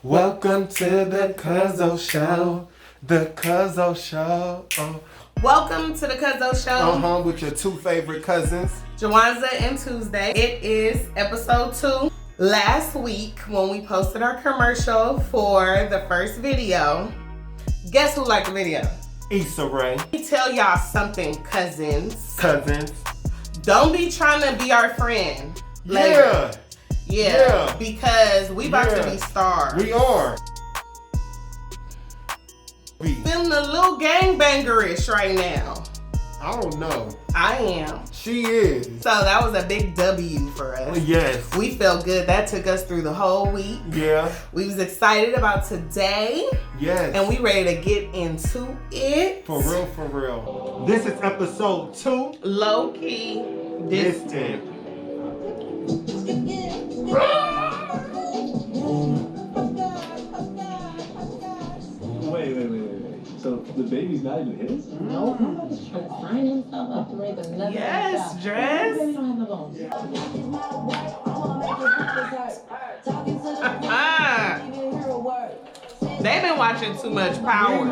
Welcome to the Cuzzo Show. The Cuzzo Show. Welcome to the Cuzzo Show. With your two favorite cousins, Jawanza and Tuesday. It is episode 2. Last week, when we posted our commercial for the first video, guess who liked the video? Issa Rae. Let me tell y'all something, cousins. Don't be trying to be our friend later. Yeah. Because we about to be stars. We are. Feeling a little gangbangerish right now. I don't know. I am. She is. So that was a big W for us. Yes. We felt good. That took us through the whole week. Yeah. We was excited about today. Yes. And we ready to get into it. For real. This is episode 2. Lowkey. Distant. Wait. So the baby's not even his? No, nobody's trying to sign himself up to raise another Yes, child. dress. Baby don't have no bones. They've been watching too much Power.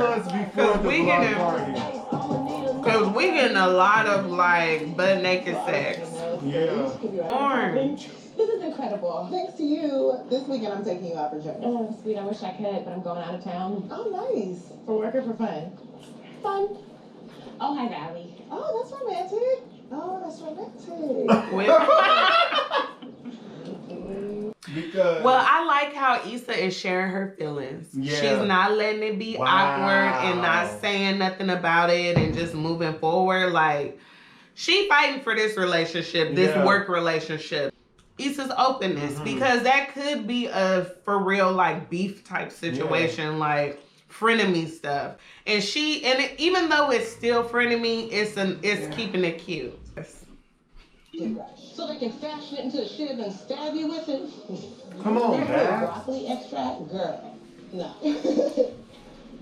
Cause we getting a lot of like butt naked sex. Yeah. Orange. This is incredible. Thanks to you, this weekend I'm taking you out for dinner. Oh, sweet, I wish I could, but I'm going out of town. Oh, nice. For work or for fun? Fun. Oh, hi, Valley. Oh, that's romantic. Oh, that's romantic. Because. Well, I like how Issa is sharing her feelings. Yeah. She's not letting it be awkward and not saying nothing about it and just moving forward. Like, she fighting for this relationship, this work relationship. Issa's openness, because that could be a for real like beef type situation, like frenemy stuff. And even though it's still frenemy, it's keeping it cute. So they can fashion it into a shit and stab you with it? Come on, man. Broccoli extract? Girl. No.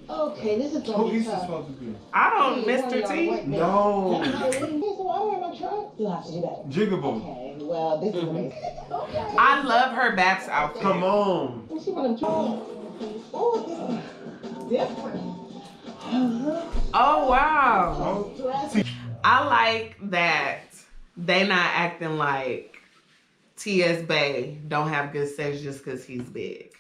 Okay, this is Who gonna be Issa tough. supposed to be? I don't, Mr. T. No. Here's some water in my truck. You'll have to do that. Jiggable. Okay, well, this is amazing. Okay. I love her Babs outfit. Come on. Let's see what I'm trying. Oh, this is different. Oh, wow. Oh. I like that they not acting like T.S. Bay don't have good sex just because he's big.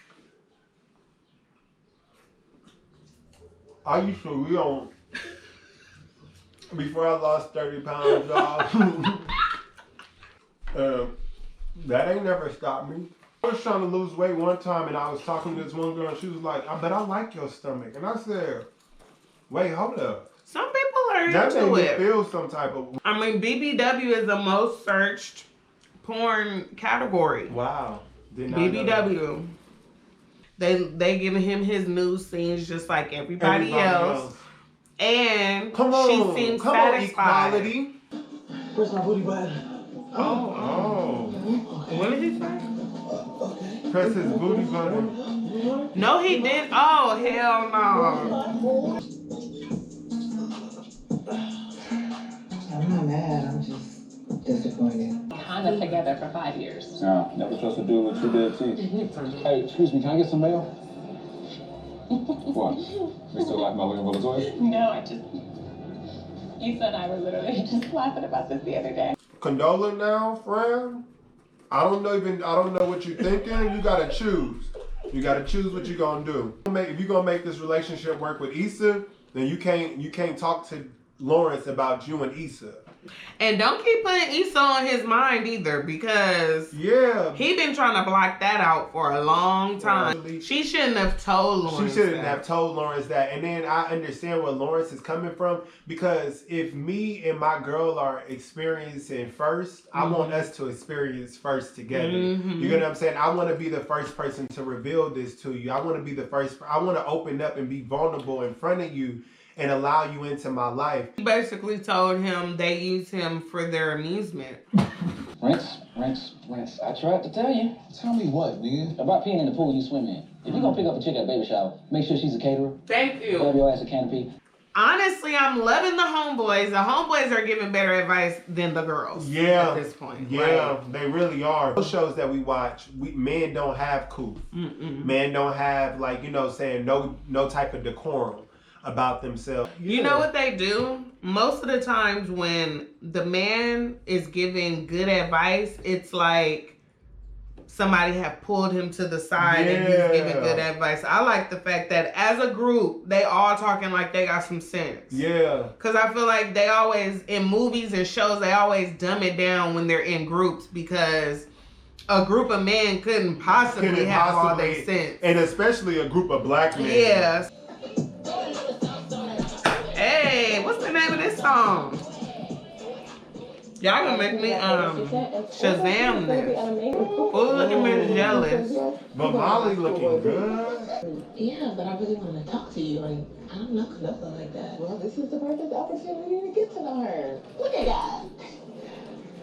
I used to be on, before I lost 30 pounds, y'all. That ain't never stopped me. I was trying to lose weight one time and I was talking to this one girl and she was like, I bet I like your stomach. And I said, wait, hold up. Some people are That made into me it. feel some type of... I mean, BBW is the most searched porn category. Wow. Did not know that. BBW. They giving him his news scenes just like everybody else. And she seems satisfied. Equality. Where's my booty button? Oh. What did he say? Press his booty button. No, he didn't. Oh, hell no. I'm not mad, I'm just disappointed. Kind of together for 5 years. No, never supposed to do what you did, too. Hey, excuse me, can I get some mail? What? You still like my little toys? No, Issa and I were literally just laughing about this the other day. Condola now, friend. I don't know what you're thinking. You gotta choose. You gotta choose what you're gonna do. If you're gonna make this relationship work with Issa, then you can't talk to Lawrence about you and Issa. And don't keep putting Issa on his mind either, because he been trying to block that out for a long time. She shouldn't have told Lawrence that. And then I understand where Lawrence is coming from, because if me and my girl are experiencing first, I want us to experience first together. You get what I'm saying? I want to be the first person to reveal this to you. I want to open up and be vulnerable in front of you and allow you into my life. He basically told him they use him for their amusement. Rinse. I tried to tell you. Tell me what, nigga? About peeing in the pool you swim in. If you're gonna pick up a chick at a baby shower, make sure she's a caterer. Thank you. Grab your ass a canopy. Honestly, I'm loving the homeboys. The homeboys are giving better advice than the girls. Yeah. At this point. Yeah, right? they really are. Those shows that we watch, men don't have cool. Men don't have, like, you know, saying no type of decorum about themselves. You know what they do? Most of the times when the man is giving good advice, it's like somebody have pulled him to the side and he's giving good advice. I like the fact that as a group, they all talking like they got some sense. Yeah. Because I feel like they always, in movies and shows, they always dumb it down when they're in groups because a group of men couldn't possibly have all their sense. And especially a group of black men. Yeah. Hey, what's the name of this song? Y'all gonna make me Shazam this. Who's looking me jealous? But Molly looking good. Yeah, but I really want to talk to you, and I don't know Condola like that. Well, this is the perfect opportunity to get to know her. Look at God.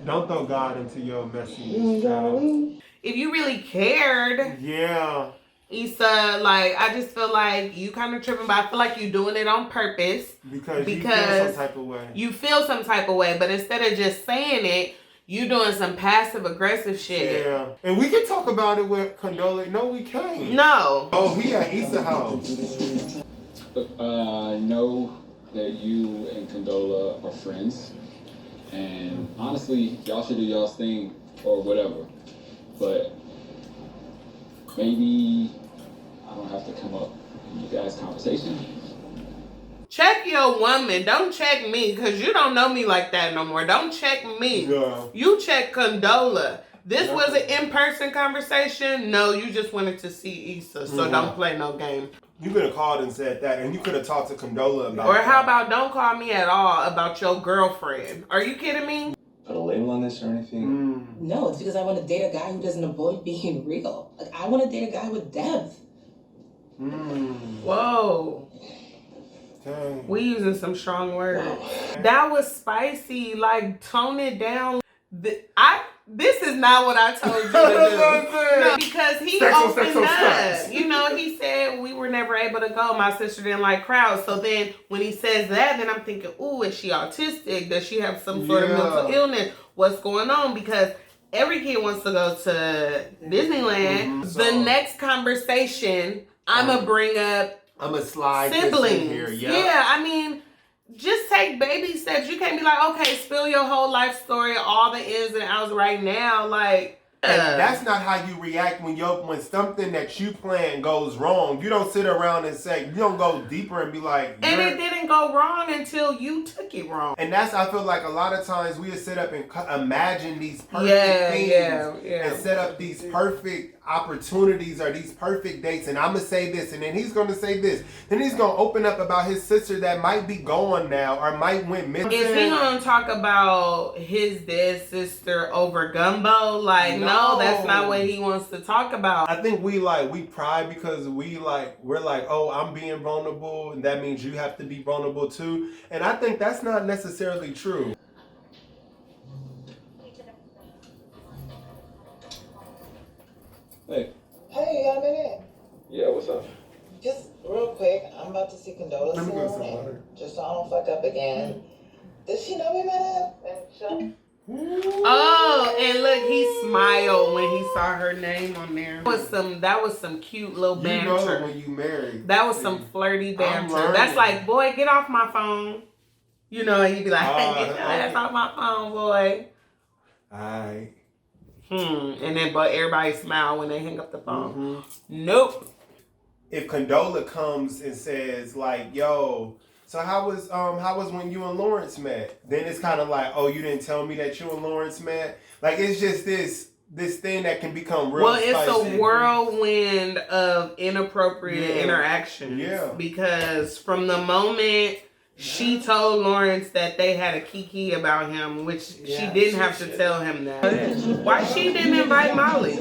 Don't throw God into your messiness, child. If you really cared, yeah, Issa, like, I just feel like you kind of tripping, but I feel like you doing it on purpose. Because you feel some type of way. You feel some type of way, but instead of just saying it, you doing some passive aggressive shit. Yeah, and we can talk about it with Condola. No, we can't. No. Oh, we at Issa house. I know that you and Condola are friends, and honestly, y'all should do y'all's thing or whatever. But maybe I don't have to come up in you guys' conversation. Check your woman. Don't check me, because you don't know me like that no more. Don't check me. Yeah. You check Condola. This was an in-person conversation. No, you just wanted to see Issa, so don't play no game. You could have called and said that, and you could have talked to Condola about it. Or how about don't call me at all about your girlfriend? Are you kidding me? Put a label on this or anything? No, it's because I want to date a guy who doesn't avoid being real. Like, I want to date a guy with depth. Whoa. Dang. We using some strong words. That was spicy. Like, tone it down. This is not what I told you to do. No, because he opened up. You know, he said we were never able to go. My sister didn't like crowds. So then when he says that, then I'm thinking, ooh, is she autistic? Does she have some sort of mental illness? What's going on? Because every kid wants to go to Disneyland. The next conversation, I'm going to bring up I'm a slide siblings. Here. Yeah, I mean, just take baby steps. You can't be like, okay, spill your whole life story, all the ins and outs right now. Like, that's not how you react when something that you plan goes wrong. You don't sit around and say, you don't go deeper and be like, and it didn't go wrong until you took it wrong. And that's, I feel like a lot of times we sit up and imagine these perfect things and set up these perfect opportunities or these perfect dates, and I'm gonna say this, and then he's gonna say this, then he's gonna open up about his sister that might be gone now or might went missing. Is he gonna talk about his dead sister over gumbo? Like, no, that's not what he wants to talk about. I think we pride because we're like, oh, I'm being vulnerable, and that means you have to be vulnerable too. And I think that's not necessarily true. Hey. Hey, you got a minute? Yeah, what's up? Just real quick, I'm about to see Condola Let me go some soon, water. and just so I don't fuck up again. Does she know me better? Oh, and look, he smiled when he saw her name on there. That was some cute little banter. You know when you married. That was some flirty banter. That's like, boy, get off my phone. You know, and you'd be like, hey, get your ass off my phone, boy. Alright. And then, but everybody smile when they hang up the phone. Nope. If Condola comes and says like, yo, so how was when you and Lawrence met? Then it's kind of like, oh, you didn't tell me that you and Lawrence met. Like, it's just this thing that can become real. Well, it's a whirlwind of inappropriate interactions. Yeah. Because from the moment she told Lawrence that they had a kiki about him, which she didn't have to tell him that. Why she didn't invite Molly?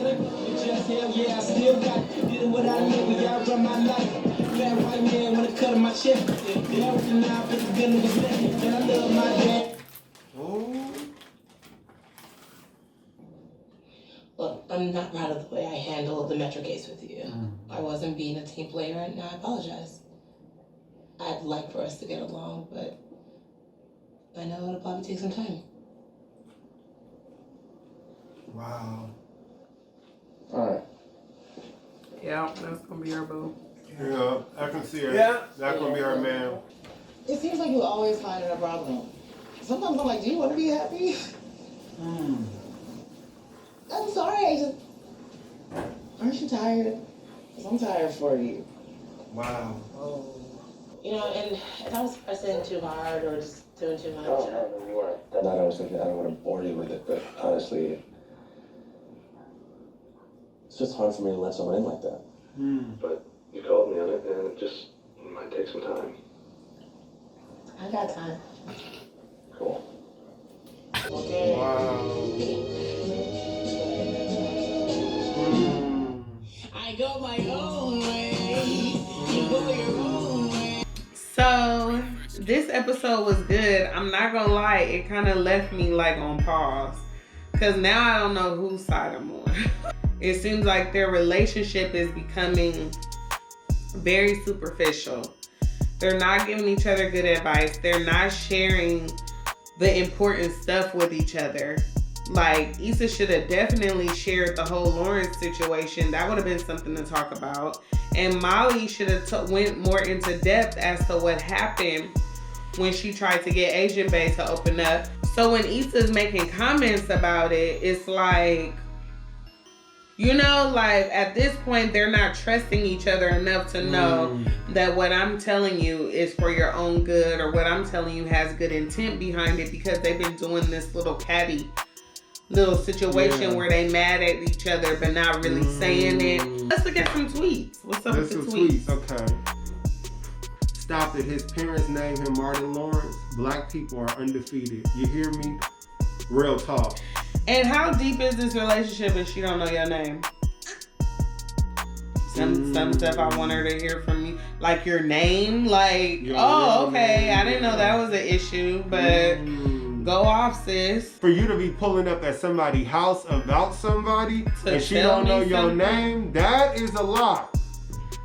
Look, I'm not proud of the way I handled the Metro case with you. I wasn't being a team player, and I apologize. I'd like for us to get along, but I know it'll probably take some time. Wow. Alright. Yeah, that's gonna be our boo. Yeah, I can see it. Yeah. That's gonna be our man. It seems like you always finding a problem. Sometimes I'm like, do you want to be happy? I'm sorry, I just... Aren't you tired? Because I'm tired for you. Wow. Oh. You know, and if I was pressing too hard or just doing too much... No, you weren't. That night I was thinking I don't want to bore you with it, but honestly, it's just hard for me to let someone in like that. But you called me on it, and it might take some time. I got time. Cool. Okay. Wow. I go my own way. You go your own way. So this episode was good. I'm not gonna lie, it kind of left me like on pause. Cause now I don't know whose side I'm on. It seems like their relationship is becoming very superficial. They're not giving each other good advice. They're not sharing the important stuff with each other. Like, Issa should have definitely shared the whole Lawrence situation. That would have been something to talk about. And Molly should have went more into depth as to what happened when she tried to get Asian Bae to open up. So when Issa's making comments about it, it's like, you know, like at this point, they're not trusting each other enough to know that what I'm telling you is for your own good, or what I'm telling you has good intent behind it, because they've been doing this little catty little situation where they mad at each other but not really saying it. Let's look at some tweets. What's up with the tweets? Okay. Stop it. His parents named him Martin Lawrence. Black people are undefeated. You hear me? Real talk. And how deep is this relationship if she don't know your name? Some stuff I want her to hear from you. Like your name. Like, oh, okay. I didn't know that was an issue, but go off, sis. For you to be pulling up at somebody's house about somebody and she don't know your name, that is a lot.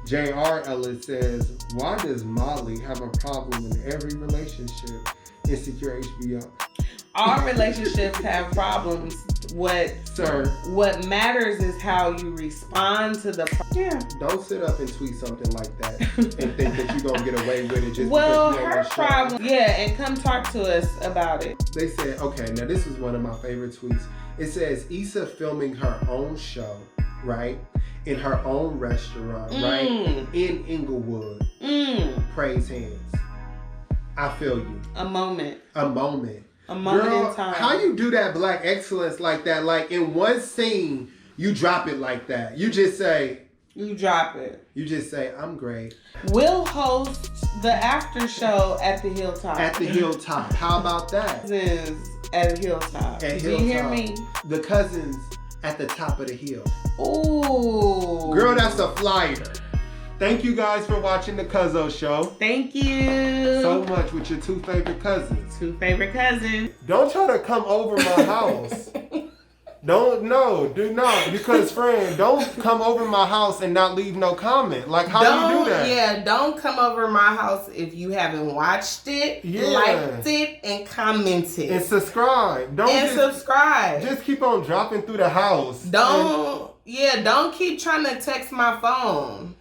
J.R. Ellis says, why does Molly have a problem in every relationship? Insecure HBO. All relationships have problems. What matters is how you respond to the Don't sit up and tweet something like that and think that you're gonna get away with it just well, because you're her on the show. problem. Yeah, and come talk to us about it. They said, okay, now this is one of my favorite tweets. It says Issa filming her own show, right? In her own restaurant, right? In Inglewood. Praise hands. I feel you. A moment Girl, in time. How you do that black excellence like that? Like in one scene, you drop it like that. You just say... You drop it. You just say, I'm great. We'll host the after show at the Hilltop. At the Hilltop. How about that? Cousins at Hilltop. At Did Hilltop. you hear me? The cousins at the top of the hill. Ooh. Girl, that's a flyer. Thank you guys for watching the Cuzzo Show. Thank you. So much with your two favorite cousins. Two favorite cousins. Don't try to come over my house. Do not. Because friend, don't come over my house and not leave no comment. Like, how do you do that? Yeah, don't come over my house if you haven't watced it, liked it, and commented. And subscribe. Subscribe. Just keep on dropping through the house. Don't keep trying to text my phone.